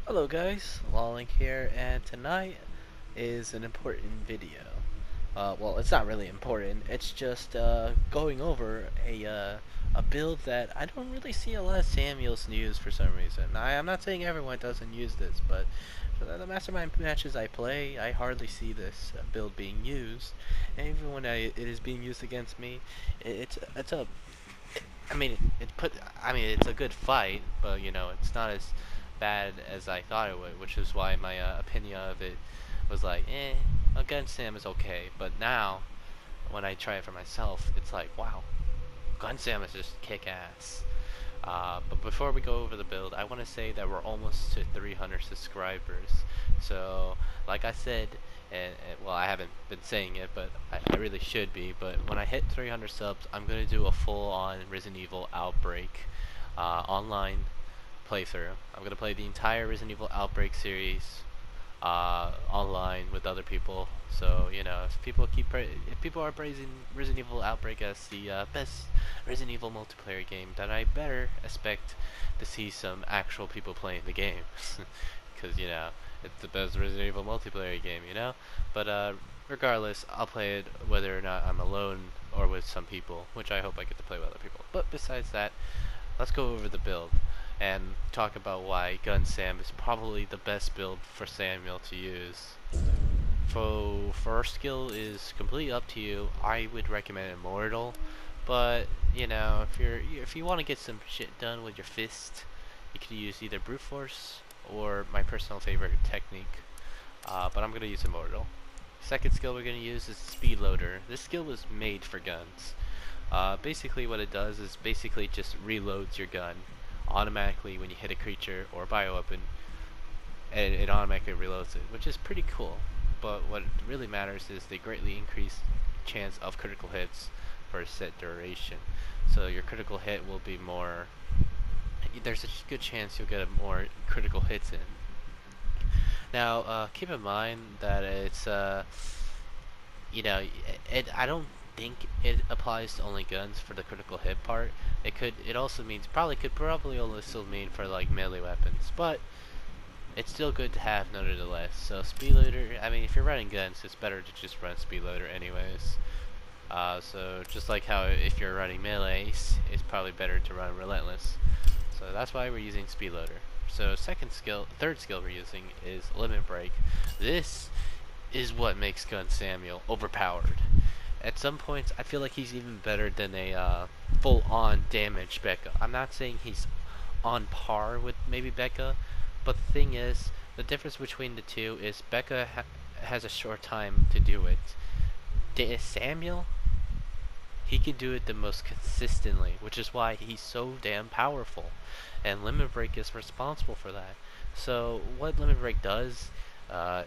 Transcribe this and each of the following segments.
Hello guys, Lawlink here, and tonight is an important video. Well, it's not really important. It's just going over a build that I don't really see a lot of Samuels use for some reason. I'm not saying everyone doesn't use this, but for the mastermind matches I play, I hardly see this build being used. And even when it is being used against me, it's a I mean, it's a good fight, but it's not as bad as I thought it would, which is why my opinion of it was like, against Sam is okay. But now, when I try it for myself, it's like, wow, Gun Sam is just kick ass. But before we go over the build, I want to say that we're almost to 300 subscribers. So, like I said, well, I haven't been saying it, but I really should be. But when I hit 300 subs, I'm gonna do a full-on Resident Evil Outbreak online playthrough. I'm gonna play the entire Resident Evil Outbreak series online with other people. So if people are praising Resident Evil Outbreak as the best Resident Evil multiplayer game, then I better expect to see some actual people playing the game, because it's the best Resident Evil multiplayer game, But regardless, I'll play it whether or not I'm alone or with some people, which I hope I get to play with other people. But besides that, let's go over the build and talk about why Gun Sam is probably the best build for Samuel to use. So first skill is completely up to you. I would recommend Immortal, but if you want to get some shit done with your fist, you could use either Brute Force or my personal favorite technique. But I'm gonna use Immortal. Second skill we're gonna use is Speed Loader. This skill was made for guns. Basically what it does is basically just reloads your gun automatically when you hit a creature or a bioweapon, and it automatically reloads it, which is pretty cool. But what really matters is they greatly increase chance of critical hits for a set duration. So your critical hit will be more. There's a good chance you'll get more critical hits in. Now, keep in mind that it's I don't think it applies to only guns for the critical hit part. It also means probably also mean for like melee weapons, but it's still good to have nonetheless. So speed loader, I mean, if you're running guns, it's better to just run speed loader anyways. So just like how if you're running melees, it's probably better to run relentless. So that's why we're using speed loader. So third skill we're using is limit break. This is what makes Gun Samuel overpowered. At some points, I feel like he's even better than a full-on damage Becca. I'm not saying he's on par with maybe Becca, but the thing is, the difference between the two is Becca has a short time to do it. Samuel, he can do it the most consistently, which is why he's so damn powerful. And Limit Break is responsible for that. So what Limit Break does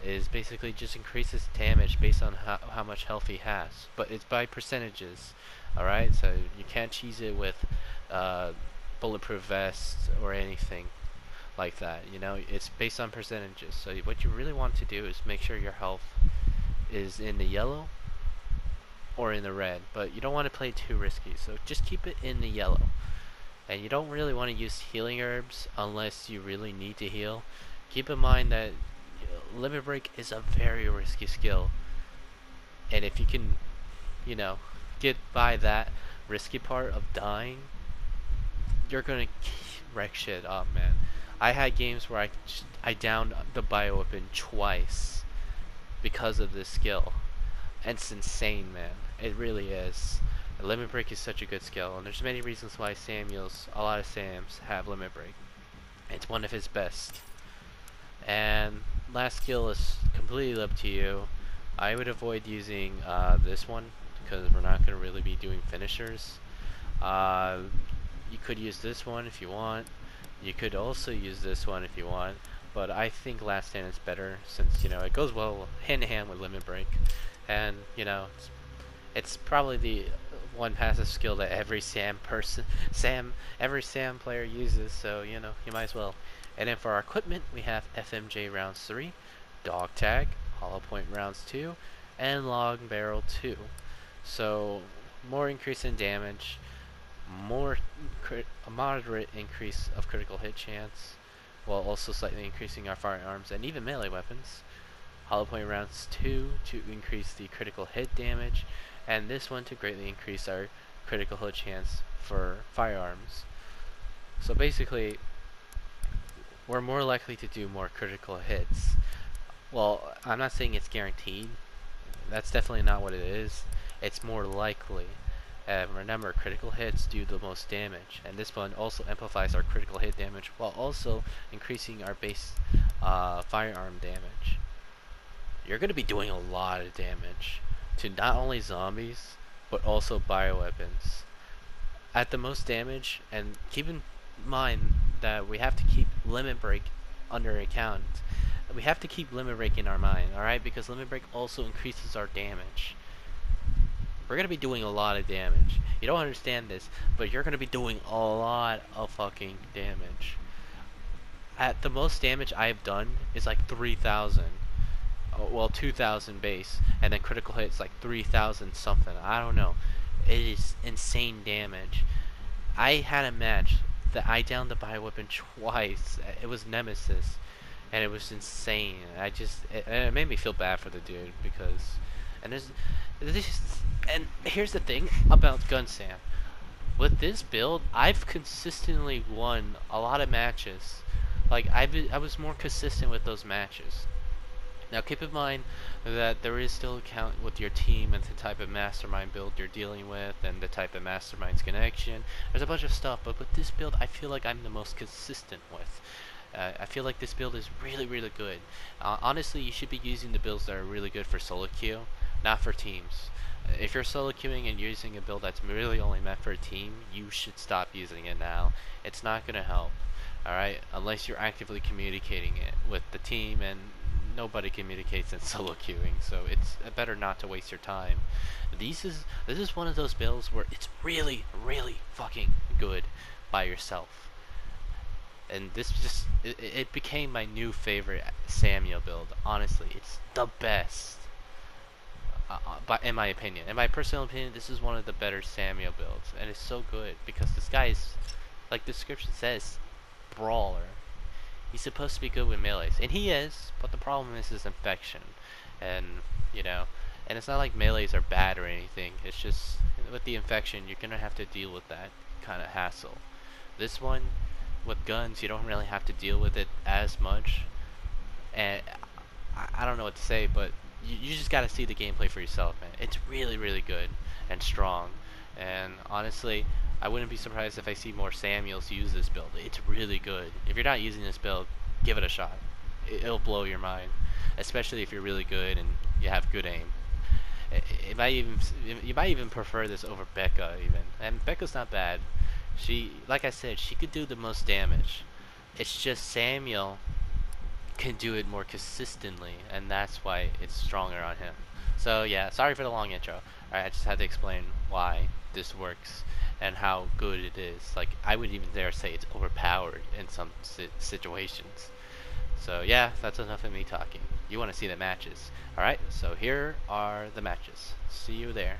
is basically just increases damage based on how much health he has. But it's by percentages, alright? So you can't cheese it with bulletproof vests or anything like that. It's based on percentages. So what you really want to do is make sure your health is in the yellow or in the red, but you don't want to play too risky, so just keep it in the yellow. And you don't really want to use healing herbs unless you really need to heal. Keep in mind that Limit Break is a very risky skill, and if you can, get by that risky part of dying, you're gonna wreck shit up, man. I had games where I downed the bioweapon twice because of this skill. And it's insane, man. It really is. Limit Break is such a good skill, and there's many reasons why a lot of Sams have Limit Break. It's one of his best. And last skill is completely up to you. I would avoid using this one because we're not going to really be doing finishers. You could use this one if you want. You could also use this one if you want. But I think Last Stand is better since, it goes well hand in hand with Limit Break. And, it's probably the one passive skill that every every Sam player uses, so, you might as well. And then for our equipment, we have FMJ rounds 3, Dog Tag, Hollow Point rounds 2, and Long Barrel 2. So, more increase in damage, a moderate increase of critical hit chance, while also slightly increasing our firearms and even melee weapons. Hollow point rounds 2 to increase the critical hit damage, and this one to greatly increase our critical hit chance for firearms. So basically, we're more likely to do more critical hits. Well, I'm not saying it's guaranteed. That's definitely not what it is. It's more likely. Remember, critical hits do the most damage, and this one also amplifies our critical hit damage while also increasing our base firearm damage. You're going to be doing a lot of damage to not only zombies, but also bioweapons. At the most damage, and keep in mind that we have to keep limit break under account. We have to keep limit break in our mind, alright? Because limit break also increases our damage. We're gonna be doing a lot of damage. You don't understand this, but you're gonna be doing a lot of fucking damage. At the most damage I've done is like 3,000. Well, 2,000 base, and then critical hits like 3,000 something. I don't know. It is insane damage. I had a match that I downed the bioweapon twice. It was Nemesis, and it was insane. It made me feel bad for the dude because, and here's the thing about GunSam. With this build, I've consistently won a lot of matches. Like I was more consistent with those matches. Now keep in mind that there is still a count with your team and the type of mastermind build you're dealing with and the type of mastermind's connection. There's a bunch of stuff, but with this build I feel like I'm the most consistent with. I feel like this build is really, really good. Honestly, you should be using the builds that are really good for solo queue, not for teams. If you're solo queuing and using a build that's really only meant for a team, you should stop using it now. It's not going to help, alright? Unless you're actively communicating it with the team, and nobody communicates in solo queuing, so it's better not to waste your time. This is one of those builds where it's really, really fucking good by yourself. And this it became my new favorite Samuel build. Honestly, it's the best. But in my opinion, in my personal opinion, this is one of the better Samuel builds, and it's so good because this guy is, like the description says, brawler. He's supposed to be good with melees, and he is, but the problem is his infection, and you know, and it's not like melees are bad or anything. It's just with the infection, you're gonna have to deal with that kind of hassle. This one, with guns, you don't really have to deal with it as much, and I don't know what to say, but you just gotta see the gameplay for yourself, man. It's really, really good and strong, and honestly, I wouldn't be surprised if I see more Samuels use this build. It's really good. If you're not using this build, give it a shot. It'll blow your mind, especially if you're really good and you have good aim. You might even prefer this over Becca even, and Becca's not bad. She, like I said, she could do the most damage. It's just Samuel can do it more consistently, and that's why it's stronger on him. So yeah, sorry for the long intro. Alright, I just had to explain why this works and how good it is. Like, I would even dare say it's overpowered in some situations. So yeah, that's enough of me talking. You want to see the matches. Alright, so here are the matches. See you there.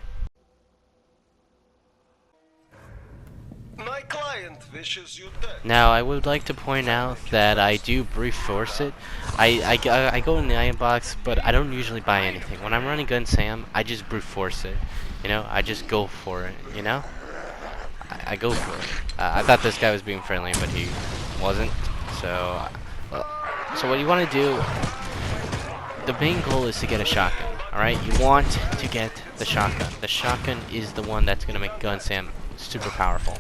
My client wishes you dead. Now, I would like to point out that I do brute force it. I go in the iron box, but I don't usually buy anything. When I'm running GunSam, I just brute force it. You know, I just go for it, you know? I go for it. I thought this guy was being friendly, but he wasn't. So what you want to do, the main goal is to get a shotgun, alright? You want to get the shotgun. The shotgun is the one that's going to make GunSam super powerful.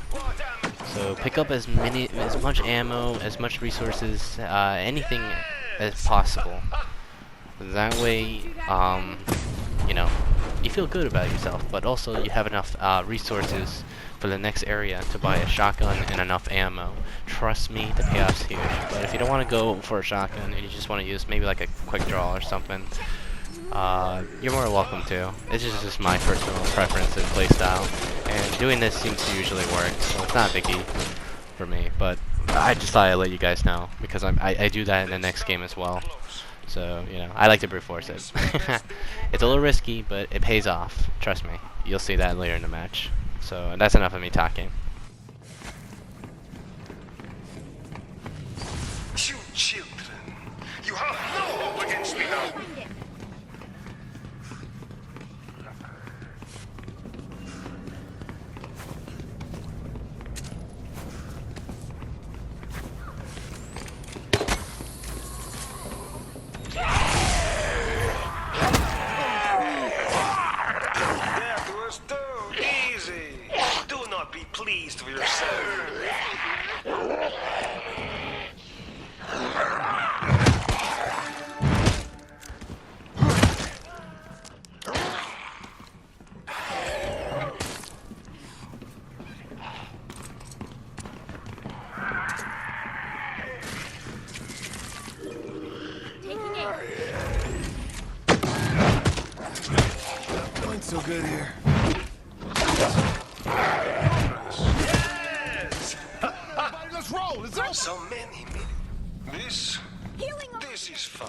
So pick up as much ammo, as much resources, anything as possible. That way, you know, you feel good about yourself, but also you have enough resources for the next area to buy a shotgun and enough ammo. Trust me, the payoff's huge. But if you don't want to go for a shotgun and you just want to use maybe like a quick draw or something, you're more welcome to. This is just my personal preference and playstyle, and doing this seems to usually work, so it's not a biggie for me. But I just thought I'd let you guys know because I do that in the next game as well. So you know, I like to brute force it. It's a little risky, but it pays off. Trust me. You'll see that later in the match. So that's enough of me talking. Shoot. so good here. Yes! Everybody, let's roll. It's over. So many minutes. This is fine.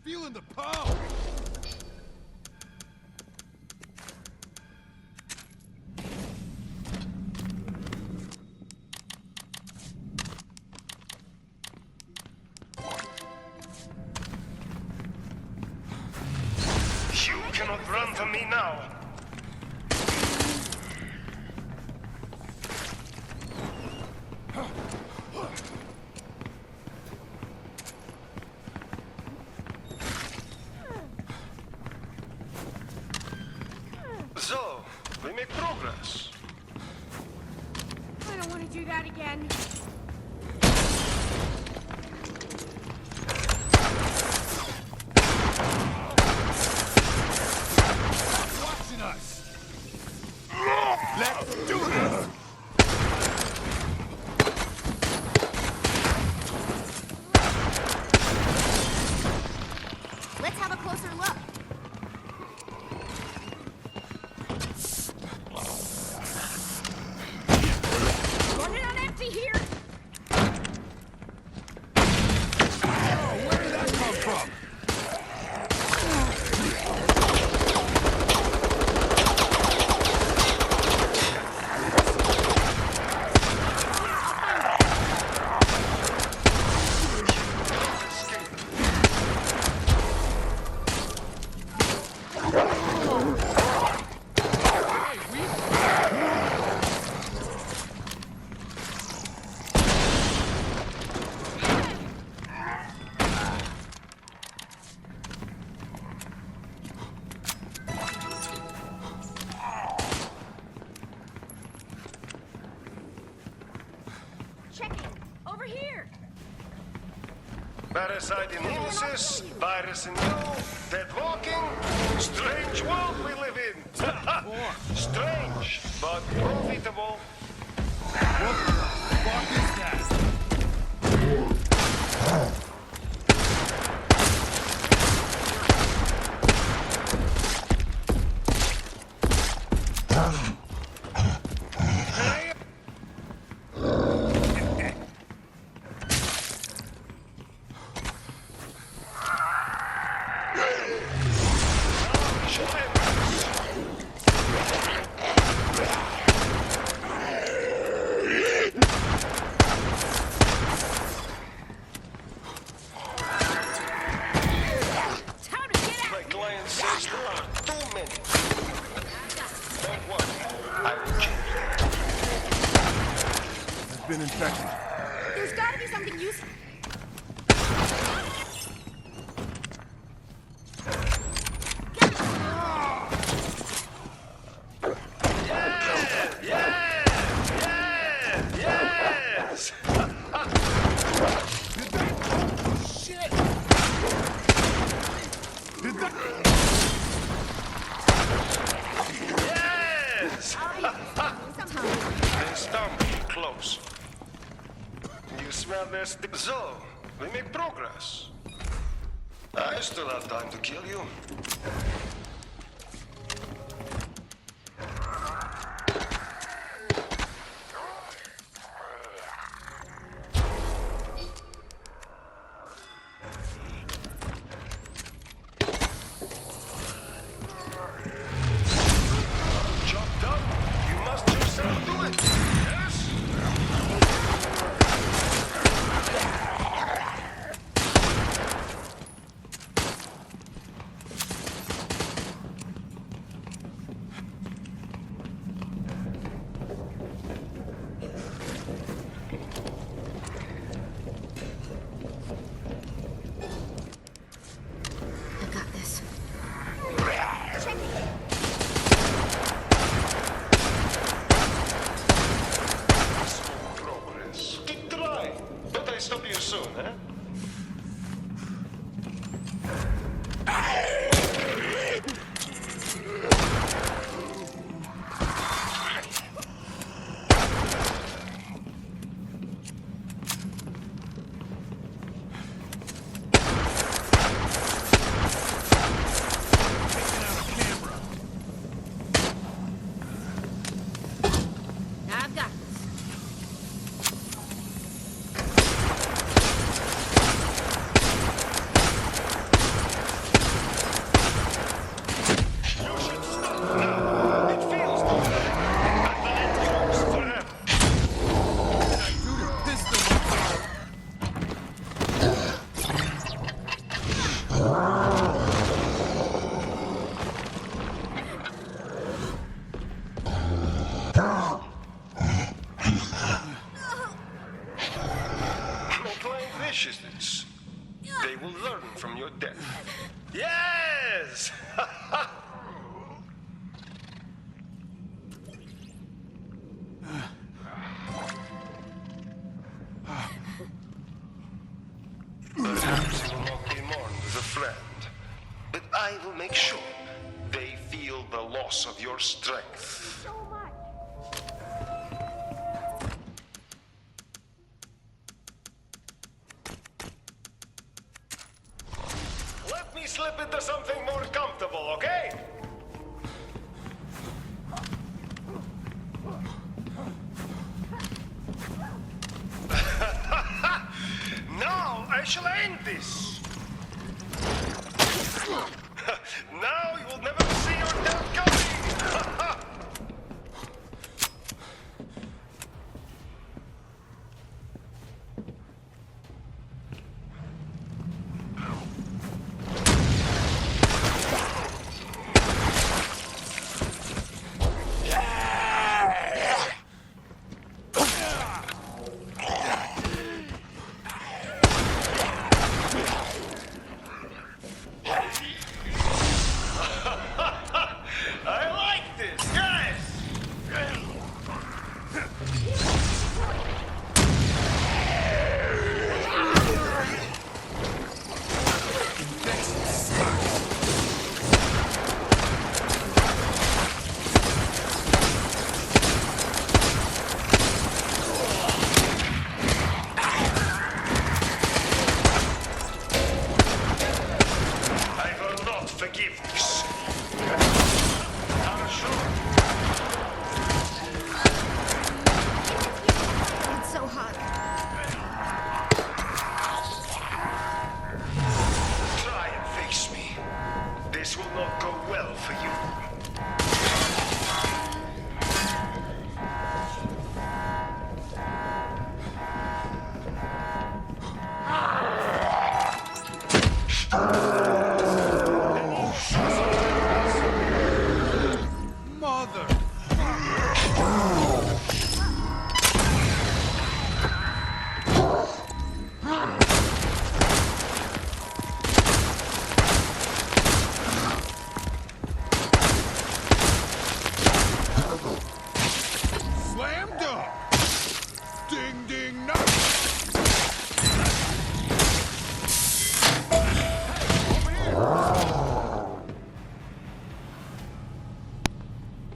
Feeling the power. You cannot run from me now. So, we make progress. I don't want to do that again. Watching us. Let's do this. Let's have a closer look. Running on empty here. Where did that come from? Checking. Over here. Parasite in nemesis, virus in you, dead walking, strange world we live in. Strange, but profitable. What the fuck is that? Time to get My out. client says there are too many. Don't worry, I will change that. Has been infected. There's got to be something useful. Yes! Did that? Oh, shit! Did that? Yes! They stumbled close. You smell their so, we make progress. I still have time to kill you. Job done. You must yourself do it. Yes? I got this. Small progress. Good try. But I stop you soon, eh? finishes this, they will learn from your death. Yes! Perhaps you will not be mourned as a friend, but I will make sure they feel the loss of your strength. So much. Let me slip into something more comfortable, okay? Now I shall end this. Now you will never see your death coming. I like this, yes! I will not forgive this. It's so hot. Try and face me. This will not go well for you. Mother! Slam dunk! Ding ding knock!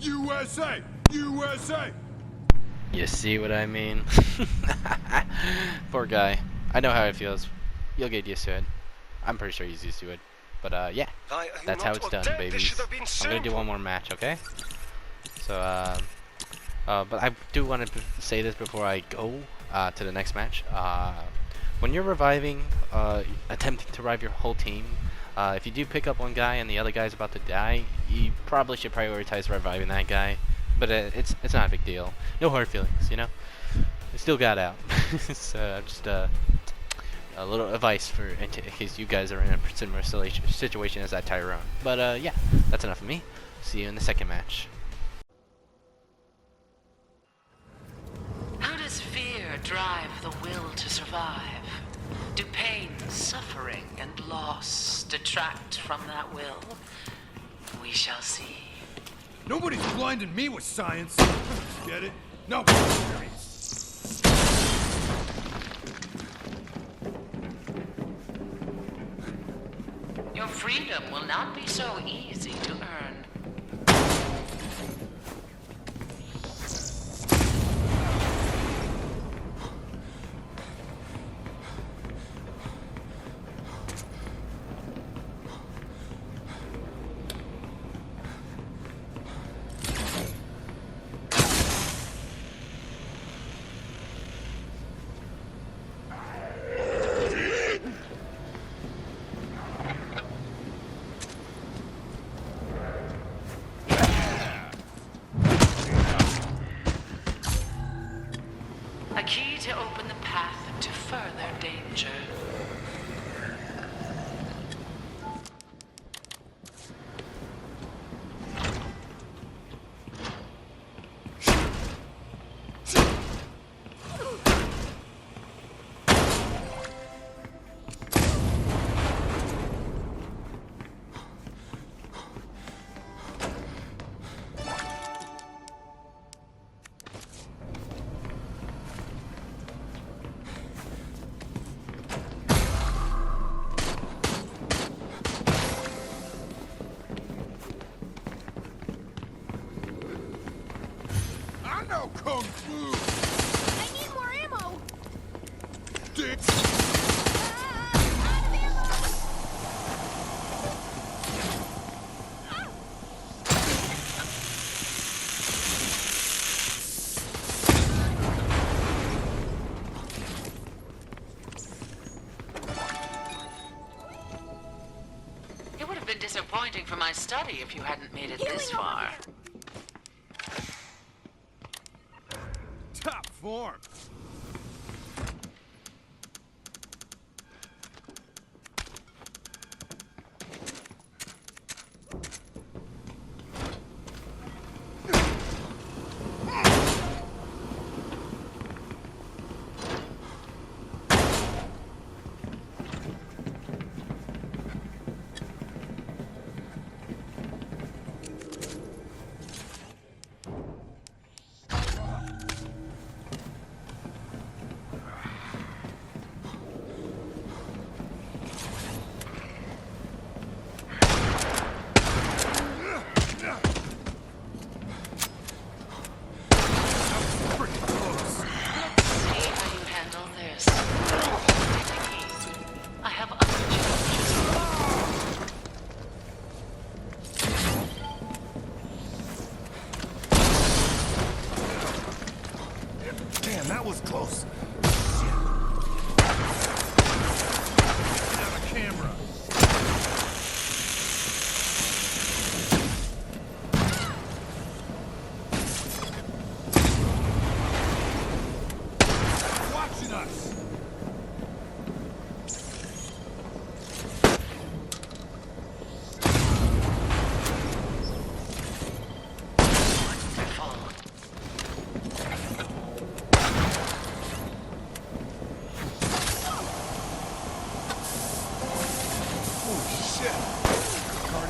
USA! USA! You see what I mean? Poor guy. I know how it feels. You'll get used to it. I'm pretty sure he's used to it. But yeah, that's how it's done, babies. I'm gonna do one more match, okay? So but I do want to say this before I go to the next match. When you're reviving, attempting to revive your whole team, if you do pick up one guy and the other guy's about to die, you probably should prioritize reviving that guy. But it's not a big deal. No hard feelings, you know. I still got out. So just a little advice for in case you guys are in a similar situation as that Tyrone. But yeah, that's enough of me. See you in the second match. How does fear drive the will to survive? Do pain, suffering, and loss detract from that will? We shall see. Nobody's blinding me with science. Get it? No experience. Your freedom will not be so easy to earn. A key to open the path to further danger. It would have been disappointing for my study if you hadn't made it this far. Top form. I have other challenges. Damn, that was close. Get out of camera. Watching us.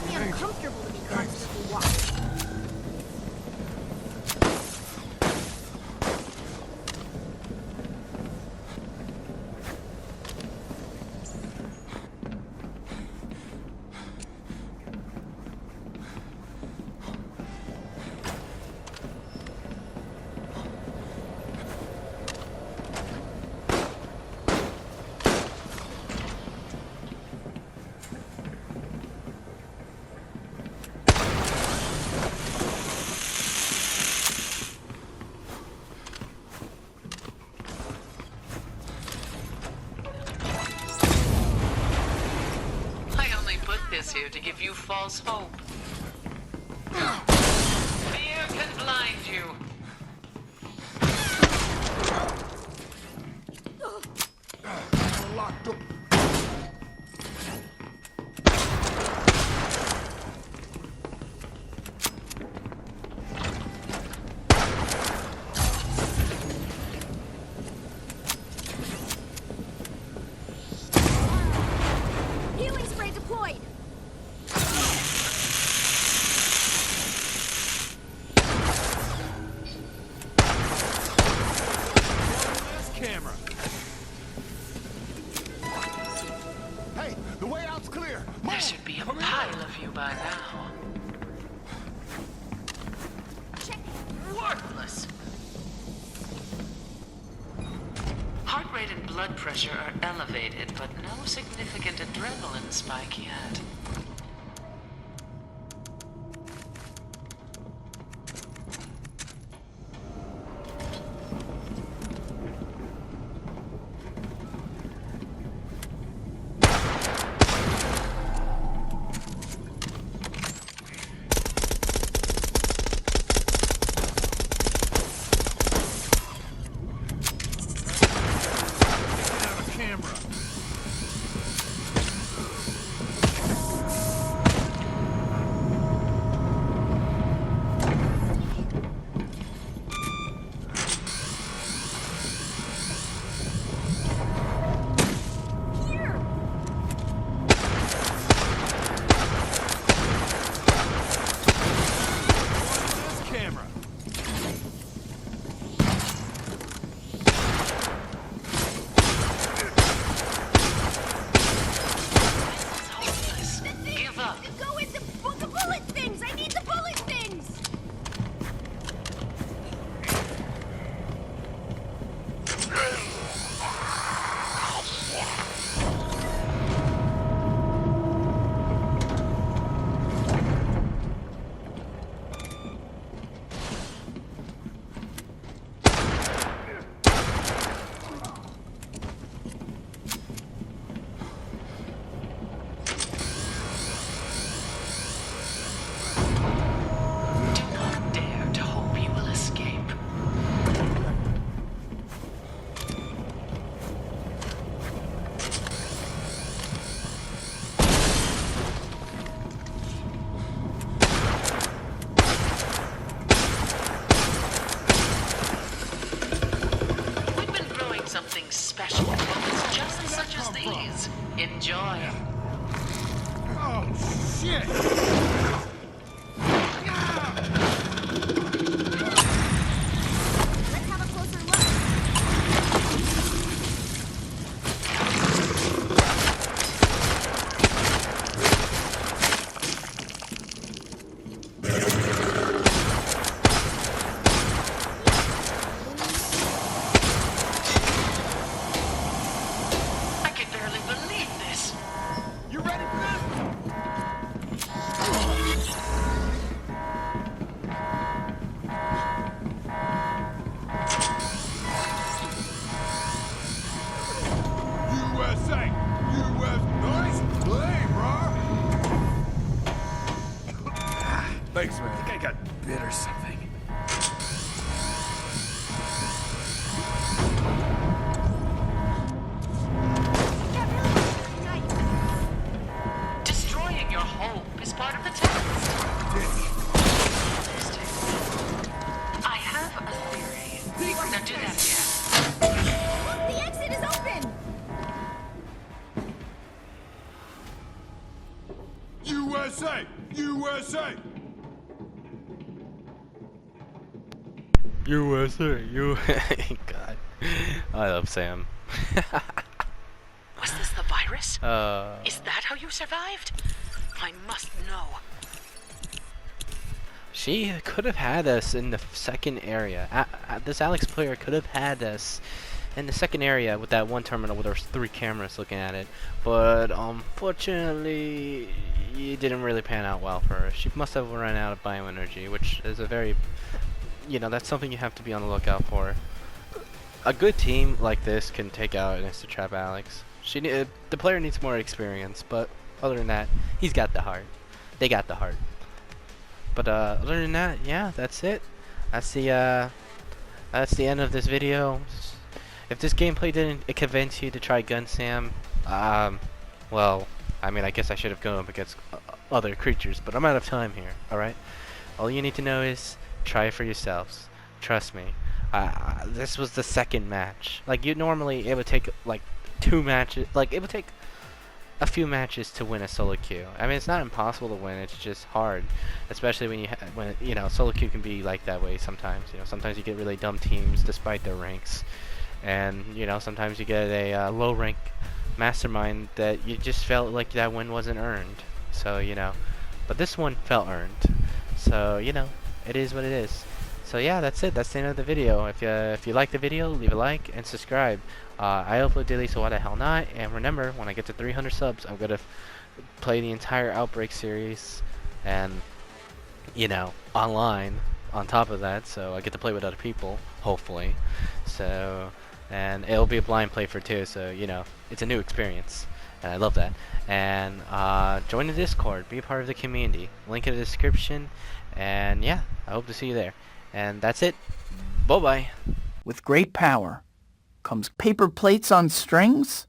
Be uncomfortable to be constantly watched. This here to give you false hope. Fear can blind you. Locked up. Healing spray deployed. Camera. Hey, the way out's clear. There should be a pile of you by now. Worthless. Heart rate and blood pressure are elevated, but no significant adrenaline spike yet. something special. Moments just such as these. Enjoy. Oh, shit! Let's have a closer look. I can barely believe this. You ready for this? USA! US, nice play, bro! Thanks, man. I think I got bit or something. Destroying your hope is part of the test. I have a theory. Now do that again. The exit is open! USA! USA! USA, you. God, I love Sam. Was this the virus? uh, Is that how you survived? I must know. she could have had us in the second area. This Alex player could have had us in the second area with that one terminal where there's 3 cameras looking at it, but unfortunately, it didn't really pan out well for her. She must have run out of bioenergy, which is a very, that's something you have to be on the lookout for. A good team like this can take out an Insta-Trap Alex. The player needs more experience, but other than that, he's got the heart. They got the heart. But other than that, yeah, that's it. That's the end of this video. If this gameplay didn't convince you to try Gun Sam, well, I mean, I guess I should have gone up against other creatures, but I'm out of time here, alright? All you need to know is try it for yourselves. Trust me. This was the second match. Like, normally it would take, like, 2 matches. Like, it would take a few matches to win a solo queue. I mean, it's not impossible to win, it's just hard. Especially when solo queue can be like that way sometimes. Sometimes you get really dumb teams despite their ranks. And, sometimes you get a low rank mastermind that you just felt like that win wasn't earned. So, but this one felt earned. So, it is what it is. So yeah, that's it. That's the end of the video. If you like the video, leave a like and subscribe. I upload daily, so why the hell not? And remember, when I get to 300 subs, I'm gonna play the entire Outbreak series, and online on top of that, so I get to play with other people, hopefully. So, and it'll be a blind playthrough too, so it's a new experience, and I love that. And join the Discord, be a part of the community. Link in the description, and yeah, I hope to see you there. And that's it. Bye-bye. With great power comes paper plates on strings.